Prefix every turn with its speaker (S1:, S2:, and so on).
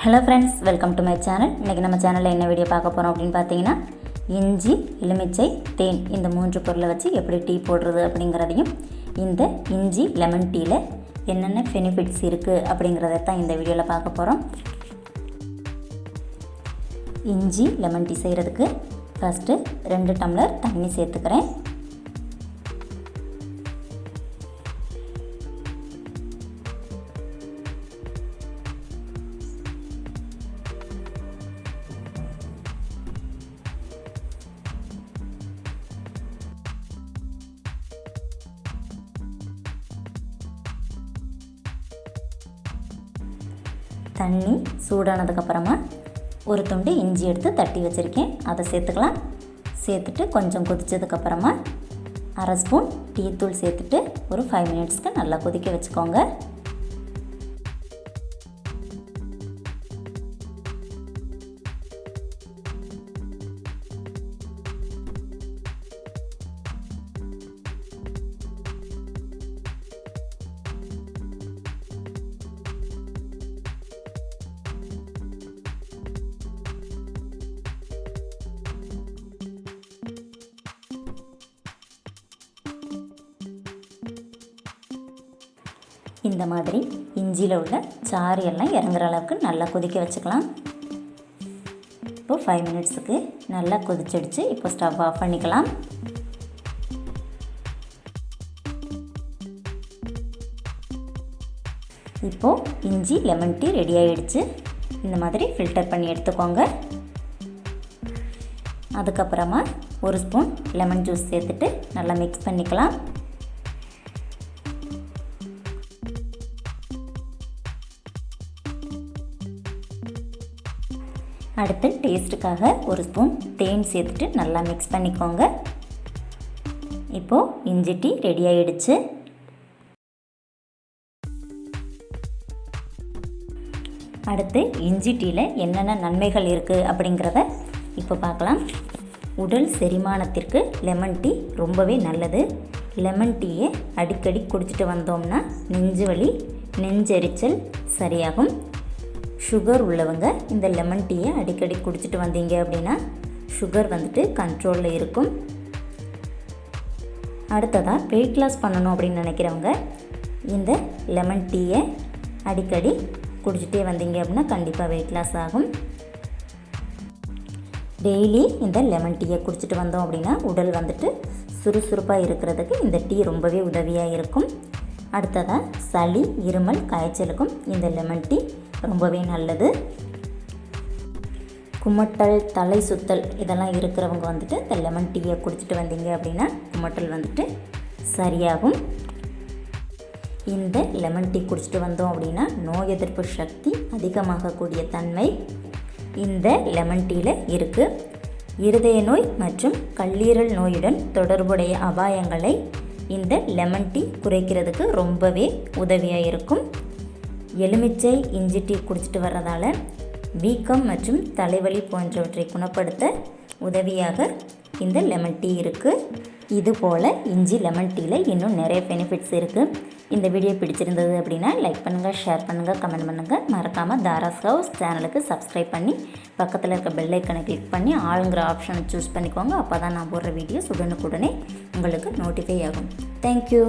S1: Hello friends, welcome to my channel. இன்றைக்கி நம்ம சேனலில் என்ன வீடியோ பார்க்க போகிறோம் அப்படின்னு பார்த்தீங்கன்னா, இஞ்சி, எலுமிச்சை, தேன் இந்த 3 பொருளை வச்சு எப்படி டீ போடுறது அப்படிங்கிறதையும், இந்த இஞ்சி லெமன் டீயில் என்னென்ன பெனிஃபிட்ஸ் இருக்குது அப்படிங்கிறத தான் இந்த வீடியோவில் பார்க்க போகிறோம். இஞ்சி லெமன் டீ செய்கிறதுக்கு ஃபஸ்ட்டு 2 டம்ளர் தண்ணி சேர்த்துக்கிறேன். தண்ணி சூடானதுக்கப்புறமா ஒரு துண்டு இஞ்சி எடுத்து தட்டி வச்சுருக்கேன், அதை சேர்த்துக்கலாம். சேர்த்துட்டு கொஞ்சம் கொதித்ததுக்கப்புறமா அரை ஸ்பூன் டீ தூள் சேர்த்துட்டு ஒரு 5 மினிட்ஸ்க்கு நல்லா கொதிக்க வச்சுக்கோங்க. இந்த மாதிரி இஞ்சியில் உள்ள சாறு எல்லாம் இறங்குற அளவுக்கு நல்லா கொதிக்க வச்சுக்கலாம். இப்போ 5 மினிட்ஸுக்கு நல்லா கொதிச்சிடுச்சு. இப்போ ஸ்டவ் ஆஃப் பண்ணிக்கலாம். இப்போது இஞ்சி லெமன் டீ ரெடி ஆகிடுச்சு. இந்த மாதிரி ஃபில்டர் பண்ணி எடுத்துக்கோங்க. அதுக்கப்புறமா ஒரு ஸ்பூன் லெமன் ஜூஸ் சேர்த்துட்டு நல்லா மிக்ஸ் பண்ணிக்கலாம். அடுத்து டேஸ்ட்டுக்காக ஒரு ஸ்பூன் தேன் சேர்த்துட்டு நல்லா மிக்ஸ் பண்ணிக்கோங்க. இப்போது இஞ்சி டீ ரெடி ஆகிடுச்சு. அடுத்து இஞ்சி டீயில் என்னென்ன நன்மைகள் இருக்குது அப்படிங்கிறத இப்போ பார்க்கலாம். உடல் செரிமானத்திற்கு லெமன் டீ ரொம்பவே நல்லது. லெமன் டீயை அடிக்கடி குடிச்சிட்டு வந்தோம்னா நெஞ்சு வலி, நெஞ்செரிச்சல் சரியாகும். சுகர் உள்ளவங்க இந்த லெமன் டீயை அடிக்கடி குடிச்சிட்டு வந்தீங்க அப்படின்னா சுகர் கண்ட்ரோலில் இருக்கும். அடுத்ததாக வெயிட் லாஸ் பண்ணணும் அப்படின்னு நினைக்கிறவங்க இந்த லெமன் டீயை அடிக்கடி குடிச்சிட்டே வந்தீங்க அப்படின்னா கண்டிப்பாக வெயிட் லாஸ் ஆகும். டெய்லி இந்த லெமன் டீயை குடிச்சிட்டு வந்தோம் அப்படின்னா உடல் சுறுசுறுப்பாக இருக்கிறதுக்கு இந்த டீ ரொம்பவே உதவியாக இருக்கும். அடுத்ததாக சளி, இருமல், காய்ச்சலுக்கும் இந்த லெமன் டீ ரொம்பவே நல்லது. குமட்டல், தலை சுத்தல் இதெல்லாம் இருக்கிறவங்க இந்த லெமன் டீயை குடிச்சிட்டு வந்தீங்க அப்படின்னா குமட்டல் சரியாகும். இந்த லெமன் டீ குடிச்சிட்டு வந்தோம் அப்படின்னா நோய் எதிர்ப்பு சக்தி அதிகமாகக்கூடிய தன்மை இந்த லெமன் டீயில் இருக்குது. இருதய நோய் மற்றும் கல்லீரல் நோயுடன் தொடர்புடைய அபாயங்களை இந்த லெமன் டீ குறைக்கிறதுக்கு ரொம்பவே உதவியாக இருக்கும். எலுமிச்சை, இஞ்சி டீ குடிச்சிட்டு வர்றதால வீக்கம் மற்றும் தலைவலி போன்றவற்றை குணப்படுத்த உதவியாக இந்த லெமன் டீ இருக்குது. இதுபோல் இஞ்சி லெமன் டீயில் இன்னும் நிறைய பெனிஃபிட்ஸ் இருக்குது. இந்த வீடியோ பிடிச்சிருந்தது அப்படின்னா லைக் பண்ணுங்கள், ஷேர் பண்ணுங்கள், கமெண்ட் பண்ணுங்கள். மறக்காமல் தாராஸ் ஹவுஸ் சேனலுக்கு சப்ஸ்கிரைப் பண்ணி பக்கத்தில் இருக்க பெல் ஐக்கனை கிளிக் பண்ணி ஆளுங்கிற ஆப்ஷனை சூஸ் பண்ணிக்கோங்க. அப்போ தான் நான் போடுற வீடியோஸ் உடனுக்குடனே உங்களுக்கு நோட்டிஃபை ஆகும். தேங்க்யூ.